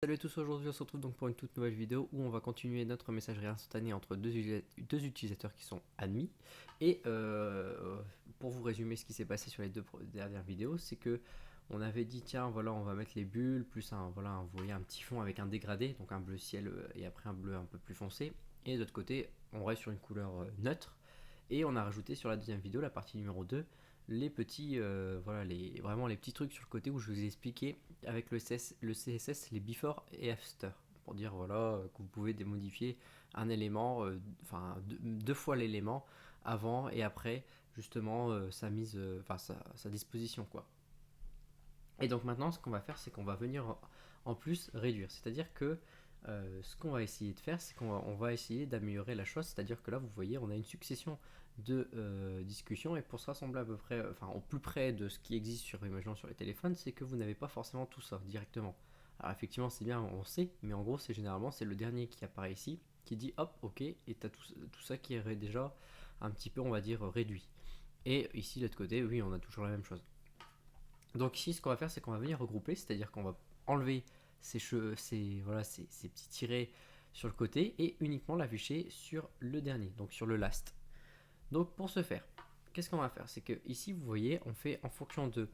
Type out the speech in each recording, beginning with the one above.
Salut à tous, aujourd'hui on se retrouve donc pour une toute nouvelle vidéo où on va continuer notre messagerie instantanée entre deux utilisateurs qui sont admis. Et pour vous résumer ce qui s'est passé sur les deux dernières vidéos, c'est que on avait dit tiens voilà on va mettre les bulles plus vous voyez un petit fond avec un dégradé, donc un bleu ciel et après un bleu un peu plus foncé. Et de l'autre côté on reste sur une couleur neutre. Et on a rajouté sur la deuxième vidéo, la partie numéro 2, les petits, vraiment les petits trucs sur le côté où je vous ai expliqué avec le CSS, les before et after, pour dire voilà que vous pouvez démodifier un élément, deux fois l'élément avant et après justement sa mise, sa disposition quoi. Et donc maintenant ce qu'on va faire c'est qu'on va venir en plus réduire, c'est-à-dire que ce qu'on va essayer de faire c'est qu'on va essayer d'améliorer la chose, c'est-à-dire que là vous voyez on a une succession de discussions et pour se rassembler à peu près, au plus près de ce qui existe imaginons sur les téléphones, c'est que vous n'avez pas forcément tout ça directement. Alors effectivement c'est bien, on sait, mais en gros c'est généralement c'est le dernier qui apparaît ici qui dit hop ok et t'as tout ça qui est déjà un petit peu on va dire réduit. Et ici de l'autre côté oui on a toujours la même chose. Donc ici, ce qu'on va faire, c'est qu'on va venir regrouper, c'est-à-dire qu'on va enlever ces petits tirets sur le côté et uniquement l'afficher sur le dernier, donc sur le last. Donc pour ce faire, qu'est-ce qu'on va faire? C'est que ici, vous voyez, on fait en fonction de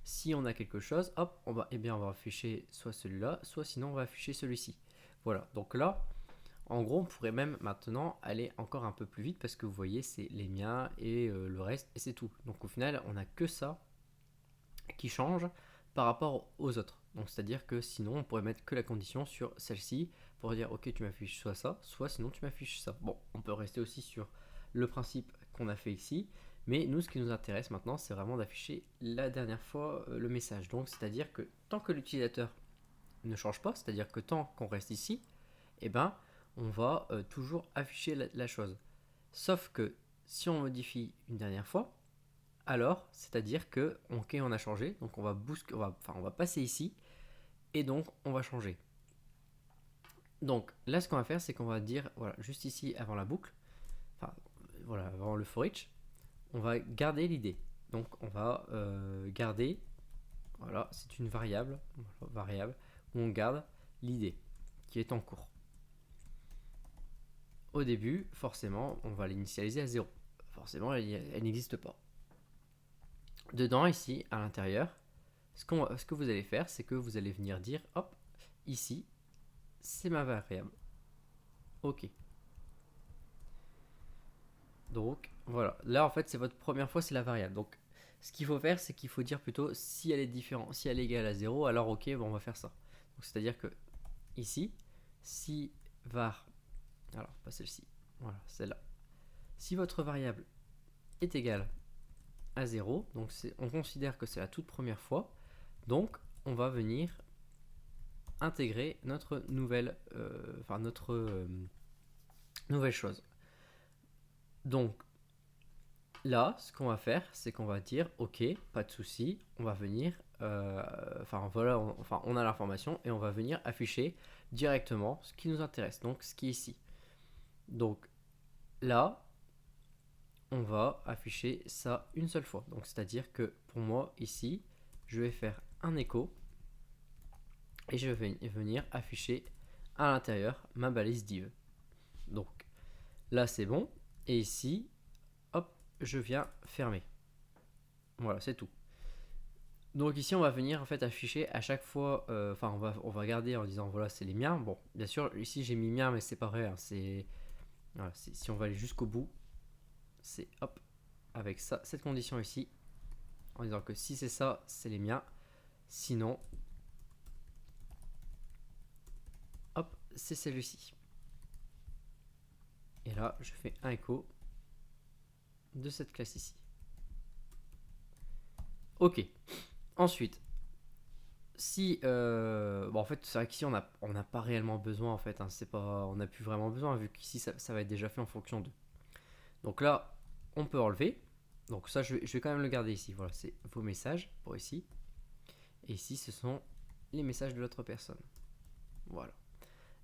si on a quelque chose, hop, on va afficher soit celui-là, soit sinon on va afficher celui-ci. Voilà, donc là, en gros, on pourrait même maintenant aller encore un peu plus vite parce que vous voyez, c'est les miens et le reste, et c'est tout. Donc au final, on n'a que ça qui change par rapport aux autres. Donc c'est-à-dire que sinon on pourrait mettre que la condition sur celle-ci pour dire ok tu m'affiches soit ça, soit sinon tu m'affiches ça. Bon, on peut rester aussi sur le principe qu'on a fait ici, mais nous ce qui nous intéresse maintenant c'est vraiment d'afficher la dernière fois le message. Donc c'est-à-dire que tant que l'utilisateur ne change pas, c'est-à-dire que tant qu'on reste ici, eh ben on va toujours afficher la chose. Sauf que si on modifie une dernière fois, alors c'est-à-dire que ok on a changé, donc on va passer ici et donc on va changer. Donc là ce qu'on va faire c'est qu'on va dire voilà juste ici avant la boucle, enfin voilà avant le for each, on va garder l'idée. Donc on va garder, voilà c'est une variable où on garde l'idée qui est en cours. Au début forcément on va l'initialiser à 0, forcément elle n'existe pas. Dedans ici à l'intérieur, ce que vous allez faire c'est que vous allez venir dire hop ici c'est ma variable. Ok. Donc voilà, là en fait c'est votre première fois, c'est la variable. Donc ce qu'il faut faire c'est qu'il faut dire plutôt si elle est différente, si elle est égale à 0, alors ok bon, on va faire ça. Donc c'est à dire que ici, si var, alors pas celle-ci, voilà celle-là, si votre variable est égale à 0, donc on considère que c'est la toute première fois, donc on va venir intégrer notre nouvelle nouvelle chose. Donc là, ce qu'on va faire, c'est qu'on va dire ok, pas de souci, on va venir, on a l'information et on va venir afficher directement ce qui nous intéresse, donc ce qui est ici. Donc là, on va afficher ça une seule fois. Donc c'est-à-dire que pour moi ici, je vais faire un écho et je vais venir afficher à l'intérieur ma balise div. Donc là c'est bon et ici, hop, je viens fermer. Voilà, c'est tout. Donc ici on va venir en fait afficher à chaque fois, on va garder en disant voilà c'est les miens. Bon bien sûr ici j'ai mis mien mais c'est pas vrai, hein, voilà, si on va aller jusqu'au bout, c'est hop avec ça, cette condition ici, en disant que si c'est ça c'est les miens, sinon hop c'est celui-ci. Et là je fais un écho de cette classe ici. Ok, ensuite si en fait c'est vrai qu'ici on n'a pas réellement besoin en fait, hein, on n'a plus vraiment besoin vu qu'ici ça va être déjà fait en fonction de. Donc là on peut enlever, donc ça je vais quand même le garder ici, voilà c'est vos messages pour ici, et ici ce sont les messages de l'autre personne. Voilà,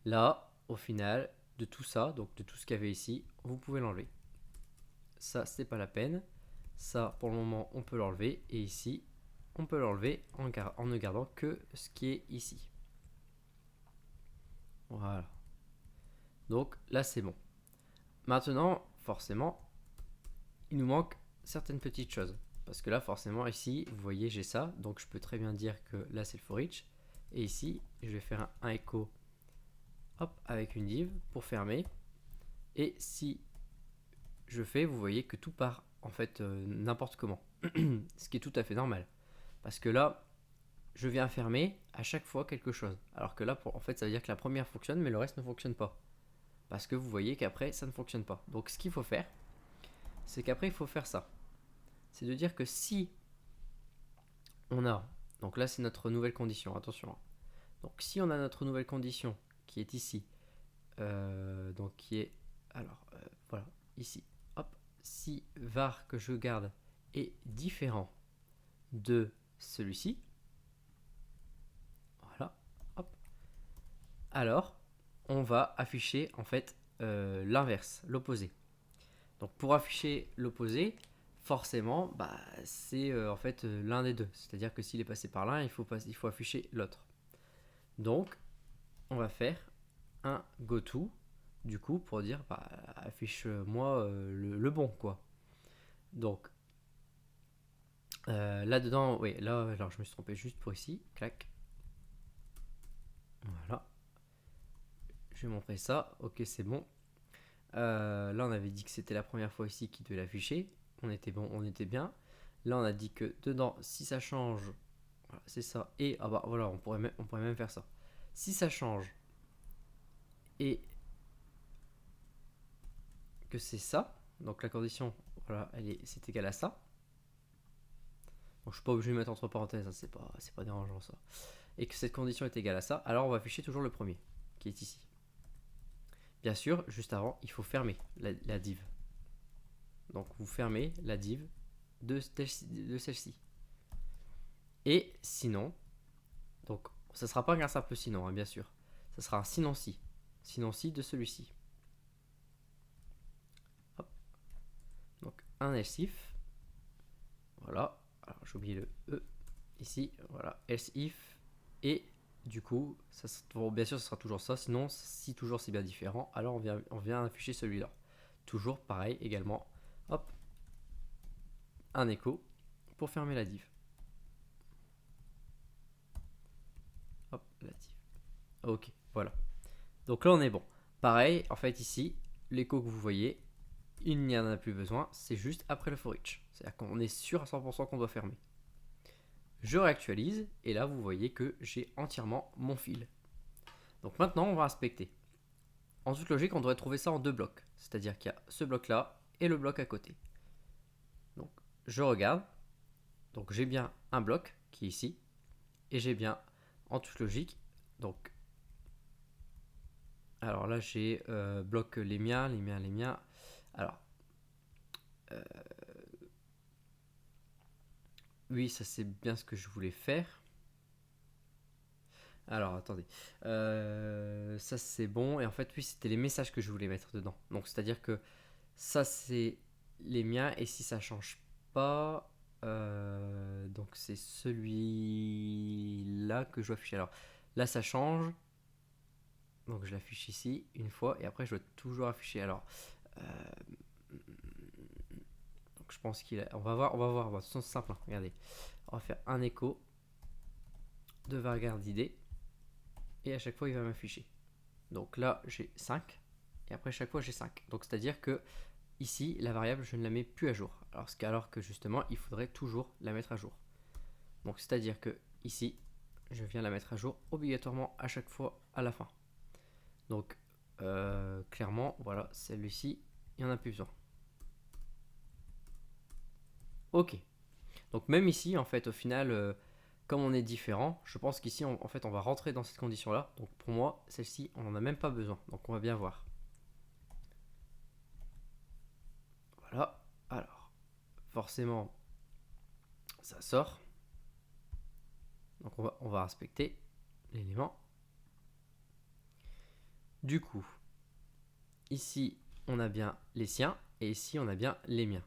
là au final de tout ça, donc de tout ce qu'il y avait ici, vous pouvez l'enlever. Ça c'est pas la peine, ça pour le moment on peut l'enlever, et ici on peut l'enlever en ne gardant que ce qui est ici. Voilà. Donc là c'est bon. Maintenant, forcément, il nous manque certaines petites choses. Parce que là, forcément, ici, vous voyez, j'ai ça. Donc je peux très bien dire que là c'est le for each. Et ici, je vais faire un echo, hop, avec une div pour fermer. Et si je fais, vous voyez que tout part en fait n'importe comment. Ce qui est tout à fait normal. Parce que là, je viens fermer à chaque fois quelque chose. Alors que là, en fait, ça veut dire que la première fonctionne, mais le reste ne fonctionne pas. Parce que vous voyez qu'après, ça ne fonctionne pas. Donc ce qu'il faut faire, c'est qu'après, il faut faire ça. C'est de dire que si on a, donc là c'est notre nouvelle condition, attention. Donc si on a notre nouvelle condition qui est ici, donc qui est, alors voilà, ici, hop, si var que je garde est différent de celui-ci, voilà, hop, alors on va afficher en fait l'inverse, l'opposé. Donc pour afficher l'opposé, forcément, bah, c'est en fait l'un des deux. C'est-à-dire que s'il est passé par l'un, il faut afficher l'autre. Donc, on va faire un goto, du coup, pour dire, bah, affiche-moi le bon, quoi. Donc, là-dedans, oui, là, alors je me suis trompé juste pour ici, clac. Voilà. Je vais montrer ça, ok, c'est bon. Là, on avait dit que c'était la première fois ici qu'il devait l'afficher. On était bon, on était bien. Là, on a dit que dedans, si ça change, voilà, c'est ça. Et ah bah voilà, on pourrait même faire ça. Si ça change et que c'est ça, donc la condition, voilà, c'est égal à ça. Donc je suis pas obligé de mettre entre parenthèses, hein, c'est pas dérangeant ça. Et que cette condition est égale à ça, alors on va afficher toujours le premier, qui est ici. Bien sûr, juste avant, il faut fermer la div. Donc vous fermez la div de celle-ci. Et sinon, donc ça ne sera pas un simple sinon, hein, bien sûr. Ça sera un sinon si. Sinon si de celui-ci. Donc un else if. Voilà. Alors j'ai oublié le E. Ici, voilà. Else if. Et du coup, bon, bien sûr, ce sera toujours ça. Sinon, si toujours c'est bien différent, alors on vient afficher celui-là. Toujours pareil également. Hop. Un écho pour fermer la div. Hop, la div. Ok, voilà. Donc là, on est bon. Pareil, en fait, ici, l'écho que vous voyez, il n'y en a plus besoin. C'est juste après le for each. C'est-à-dire qu'on est sûr à 100% qu'on doit fermer. Je réactualise et là, vous voyez que j'ai entièrement mon fil. Donc maintenant, on va inspecter. En toute logique, on devrait trouver ça en deux blocs. C'est-à-dire qu'il y a ce bloc-là et le bloc à côté. Donc, je regarde. Donc, j'ai bien un bloc qui est ici. Et j'ai bien, en toute logique, donc... Alors là, j'ai bloc les miens. Alors, oui, ça c'est bien ce que je voulais faire. Alors, attendez. Ça c'est bon. Et en fait, oui, c'était les messages que je voulais mettre dedans. Donc, c'est-à-dire que ça c'est les miens. Et si ça change pas, donc c'est celui-là que je dois afficher. Alors, là ça change. Donc, je l'affiche ici une fois. Et après, je dois toujours afficher. Alors, donc je pense qu'il a... On va voir. De toute façon, c'est simple. Hein. Regardez. On va faire un écho de varchar d'id. Et à chaque fois, il va m'afficher. Donc là, j'ai 5. Et après, chaque fois, j'ai 5. Donc, c'est-à-dire que ici, la variable, je ne la mets plus à jour. Alors que justement, il faudrait toujours la mettre à jour. Donc, c'est-à-dire que ici, je viens la mettre à jour obligatoirement à chaque fois à la fin. Donc, clairement, voilà, celle-ci, il n'y en a plus besoin. Ok. Donc, même ici, en fait, au final... comme on est différent, je pense qu'ici, en fait, on va rentrer dans cette condition-là. Donc pour moi, celle-ci, on n'en a même pas besoin. Donc on va bien voir. Voilà. Alors, forcément, ça sort. Donc on va respecter l'élément. Du coup, ici, on a bien les siens. Et ici, on a bien les miens.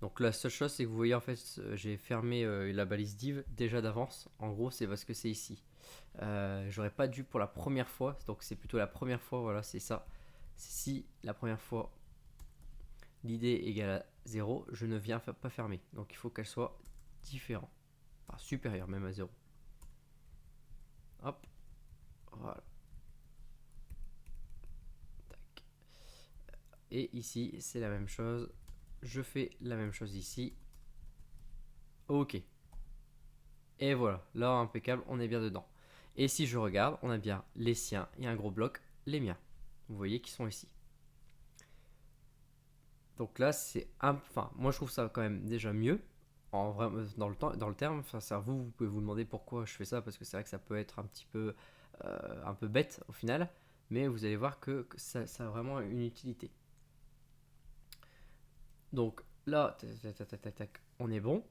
Donc la seule chose, c'est que vous voyez, en fait, j'ai fermé la balise div déjà d'avance. En gros, c'est parce que c'est ici. J'aurais pas dû pour la première fois, donc c'est plutôt la première fois, voilà, c'est ça. Si la première fois l'id égale à 0, je ne viens pas fermer. Donc il faut qu'elle soit différente, enfin supérieure même à 0. Hop, voilà. Tac. Et ici, c'est la même chose. Je fais la même chose ici. Ok. Et voilà, là impeccable, on est bien dedans. Et si je regarde, on a bien les siens et un gros bloc, les miens. Vous voyez qu'ils sont ici. Donc là, c'est enfin, moi je trouve ça quand même déjà mieux. En vrai, dans le terme, enfin, ça, vous pouvez vous demander pourquoi je fais ça, parce que c'est vrai que ça peut être un peu bête au final, mais vous allez voir que ça a vraiment une utilité. Donc là, on est bon.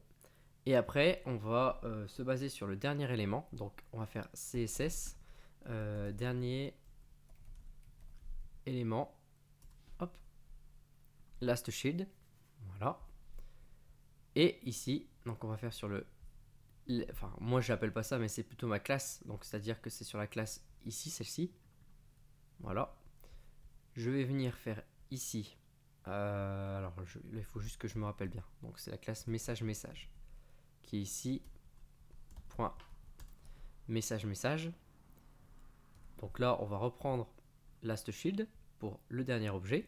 Et après, on va se baser sur le dernier élément. Donc on va faire CSS, dernier élément, hop, last shield, voilà. Et ici, donc on va faire sur enfin moi je l'appelle pas ça, mais c'est plutôt ma classe, donc c'est à dire que c'est sur la classe ici, celle-ci, voilà. Je vais venir faire ici, alors là, il faut juste que je me rappelle bien, donc c'est la classe message qui est ici, point message. Donc là on va reprendre last shield pour le dernier objet.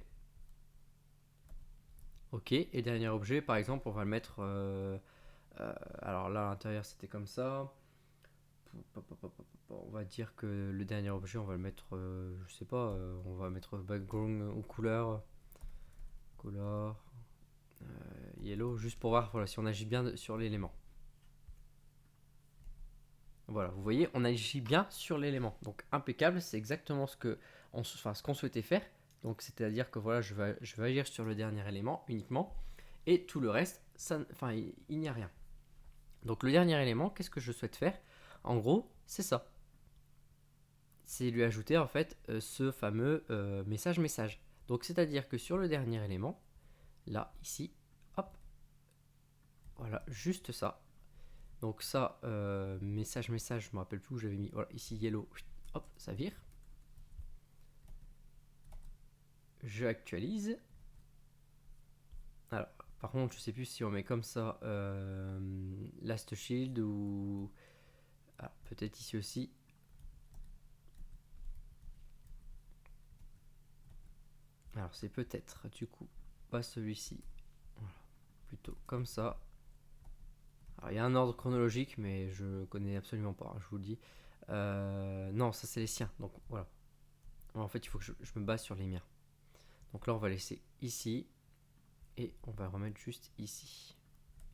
Ok, et dernier objet, par exemple, on va le mettre. Alors là, à l'intérieur, c'était comme ça. On va dire que le dernier objet, on va le mettre. Je sais pas, on va mettre background ou couleur. Color. Yellow, juste pour voir voilà, si on agit bien sur l'élément. Voilà, vous voyez, on agit bien sur l'élément. Donc impeccable, c'est exactement ce qu'on souhaitait faire. Donc c'est-à-dire que voilà, je vais agir sur le dernier élément uniquement. Et tout le reste, enfin, il n'y a rien. Donc le dernier élément, qu'est-ce que je souhaite faire? En gros, c'est ça. C'est lui ajouter en fait ce fameux message. Donc c'est-à-dire que sur le dernier élément, là, ici, hop, voilà, juste ça. Donc ça, message, je me rappelle plus où j'avais mis. Voilà, ici yellow, hop, ça vire. Je actualise. Alors, par contre, je sais plus si on met comme ça last shield ou peut-être ici aussi. Alors c'est peut-être du coup pas celui-ci. Voilà, plutôt comme ça. Alors il y a un ordre chronologique, mais je connais absolument pas, je vous le dis. Non, ça c'est les siens. Donc voilà. En fait, il faut que je me base sur les miens. Donc là, on va laisser ici. Et on va remettre juste ici.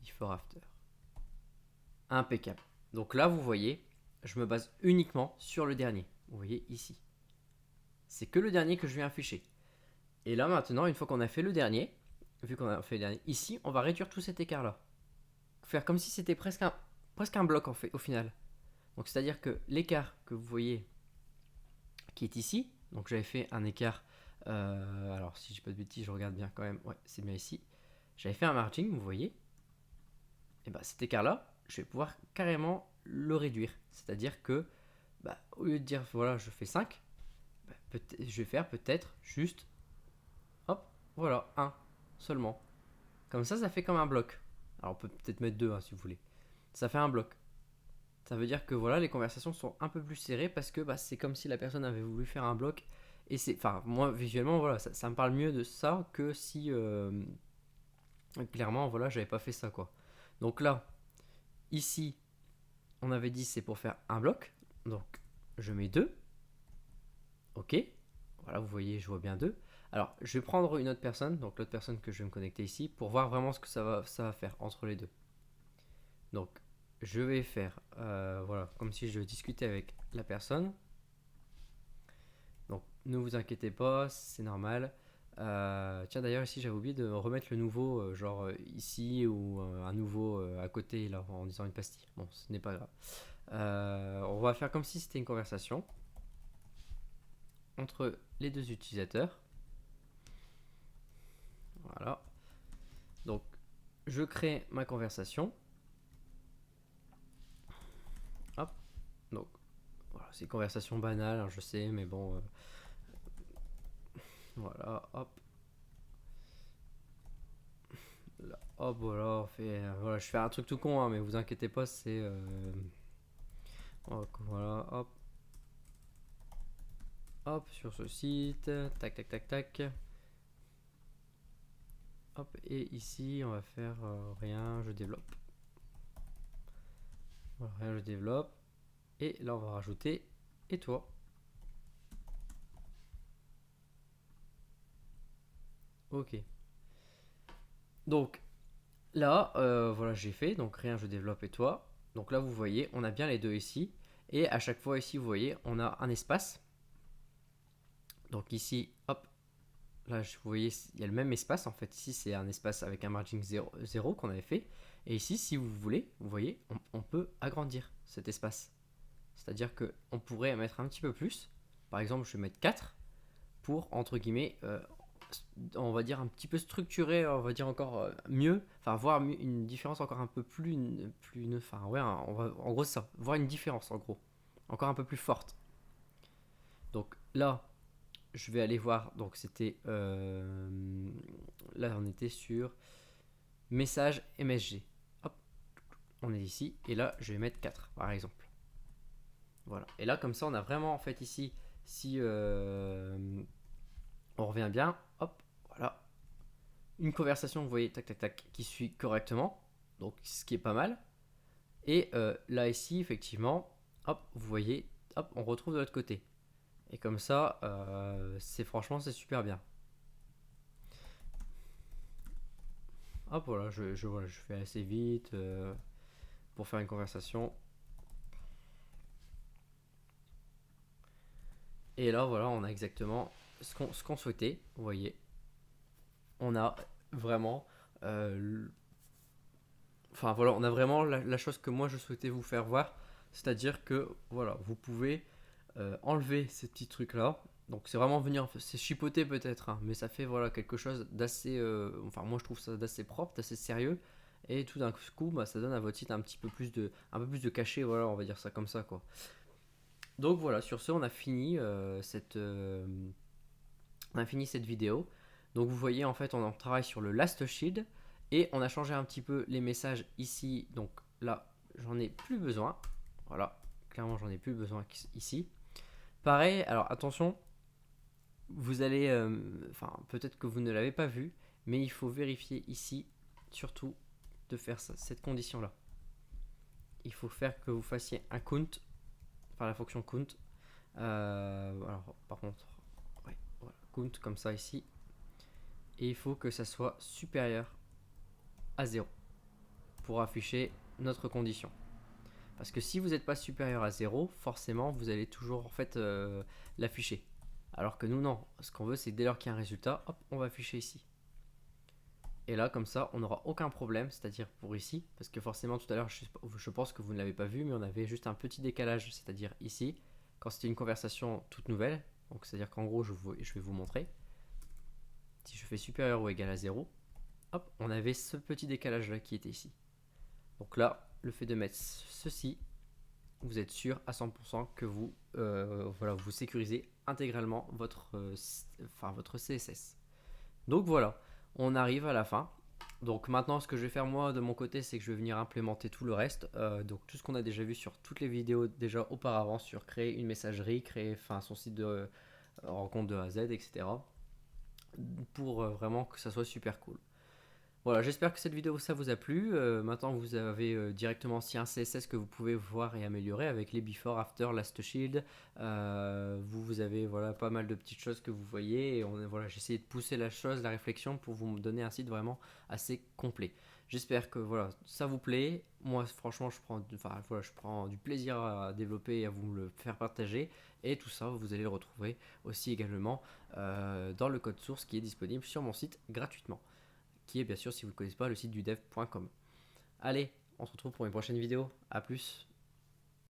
Before after. Impeccable. Donc là, vous voyez, je me base uniquement sur le dernier. Vous voyez ici. C'est que le dernier que je viens afficher. Et là, maintenant, une fois qu'on a fait le dernier, vu qu'on a fait le dernier, ici, on va réduire tout cet écart-là. Faire comme si c'était presque un bloc en fait, au final. Donc c'est-à-dire que l'écart que vous voyez qui est ici, donc j'avais fait un écart, alors si je dis pas de bêtises, je regarde bien quand même, ouais c'est bien ici, j'avais fait un margin, vous voyez, et bah cet écart là, je vais pouvoir carrément le réduire, c'est-à-dire que au lieu de dire voilà je fais 5, je vais faire peut-être juste, hop, voilà, 1 seulement, comme ça fait comme un bloc, alors on peut peut-être mettre 2 si vous voulez, ça fait un bloc. Ça veut dire que voilà, les conversations sont un peu plus serrées parce que c'est comme si la personne avait voulu faire un bloc. Et c'est, enfin, moi visuellement, voilà, ça me parle mieux de ça que si clairement, voilà, j'avais pas fait ça quoi. Donc là, ici, on avait dit c'est pour faire un bloc. Donc je mets 2. Ok. Voilà, vous voyez, je vois bien 2. Alors, je vais prendre une autre personne, donc l'autre personne que je vais me connecter ici, pour voir vraiment ce que ça va faire entre les deux. Donc, je vais faire voilà, comme si je discutais avec la personne. Donc ne vous inquiétez pas, c'est normal. Tiens d'ailleurs ici j'avais oublié de remettre le nouveau genre ici ou un nouveau à côté là en disant une pastille. Bon ce n'est pas grave. On va faire comme si c'était une conversation entre les deux utilisateurs. Voilà. Donc je crée ma conversation. Hop. Donc c'est conversation banale, hein, je sais, mais bon, voilà, hop. Là, hop, voilà, voilà, je fais un truc tout con, hein, mais vous inquiétez pas, c'est... voilà, hop, hop, sur ce site, tac, tac, tac, tac. Hop, et ici, on va faire rien, je développe. Voilà, rien, je développe. Et là, on va rajouter et toi. Ok. Donc, là, voilà, j'ai fait. Donc, rien, je développe et toi. Donc là, vous voyez, on a bien les deux ici. Et à chaque fois ici, vous voyez, on a un espace. Donc ici, hop, là, vous voyez, il y a le même espace. En fait, ici, c'est un espace avec un margin 0 qu'on avait fait. Et ici, si vous voulez, vous voyez, on peut agrandir cet espace. C'est-à-dire qu'on pourrait mettre un petit peu plus. Par exemple, je vais mettre 4 pour, entre guillemets, on va dire un petit peu structurer, on va dire encore mieux, enfin voir une différence encore un peu enfin ouais, on va, en gros c'est ça, voir une différence en gros, encore un peu plus forte. Donc là, je vais aller voir, donc c'était, là on était sur message MSG. Hop, on est ici, et là je vais mettre 4 par exemple. Voilà, et là comme ça on a vraiment en fait ici, si on revient bien, hop, voilà, une conversation, vous voyez, tac tac tac, qui suit correctement, donc ce qui est pas mal. Et là ici, effectivement, hop, vous voyez, hop, on retrouve de l'autre côté. Et comme ça, c'est franchement, c'est super bien. Hop, voilà, voilà, je fais assez vite pour faire une conversation. Et là, voilà, on a exactement ce qu'on souhaitait. Vous voyez, on a vraiment enfin voilà, on a vraiment la chose que moi je souhaitais vous faire voir, c'est-à-dire que voilà, vous pouvez enlever ces petits trucs là. Donc c'est vraiment venir, c'est chipoter peut-être, hein, mais ça fait voilà quelque chose d'assez, enfin moi je trouve ça d'assez propre, d'assez sérieux, et tout d'un coup, bah, ça donne à votre site un peu plus de cachet, voilà, on va dire ça comme ça quoi. Donc voilà, sur ce, on a fini on a fini cette vidéo. Donc vous voyez en fait on travaille sur le last shield et on a changé un petit peu les messages ici. Donc là j'en ai plus besoin. Voilà, clairement j'en ai plus besoin ici. Pareil, alors attention, vous allez, enfin peut-être que vous ne l'avez pas vu, mais il faut vérifier ici surtout de faire ça, cette condition là. Il faut faire que vous fassiez un count, enfin la fonction count. Alors par contre, ouais, voilà, count comme ça ici. Et il faut que ça soit supérieur à 0 pour afficher notre condition. Parce que si vous n'êtes pas supérieur à 0, forcément vous allez toujours en fait l'afficher. Alors que nous non, ce qu'on veut c'est dès lors qu'il y a un résultat, hop, on va afficher ici. Et là comme ça on n'aura aucun problème, c'est-à-dire pour ici, parce que forcément tout à l'heure je pense que vous ne l'avez pas vu, mais on avait juste un petit décalage, c'est-à-dire ici, quand c'était une conversation toute nouvelle, donc c'est-à-dire qu'en gros je vais vous montrer, si je fais supérieur ou égal à 0, hop, on avait ce petit décalage là qui était ici. Donc là, le fait de mettre ceci, vous êtes sûr à 100% que vous, voilà, vous sécurisez intégralement votre CSS. Donc voilà, on arrive à la fin. Donc maintenant, ce que je vais faire moi de mon côté, c'est que je vais venir implémenter tout le reste. Donc tout ce qu'on a déjà vu sur toutes les vidéos déjà auparavant, sur créer une messagerie, créer son site de rencontre de A à Z, etc. Pour vraiment que ça soit super cool. Voilà, j'espère que cette vidéo ça vous a plu. Maintenant vous avez directement aussi un CSS que vous pouvez voir et améliorer avec les before, after, last shield. Vous avez voilà pas mal de petites choses que vous voyez et voilà, j'ai essayé de pousser la chose, la réflexion pour vous donner un site vraiment assez complet. J'espère que voilà, ça vous plaît. Moi franchement je prends du plaisir à développer et à vous le faire partager. Et tout ça vous allez le retrouver aussi également dans le code source qui est disponible sur mon site gratuitement, qui est bien sûr, si vous ne connaissez pas, le site du dev.com. Allez, on se retrouve pour une prochaine vidéo. A plus.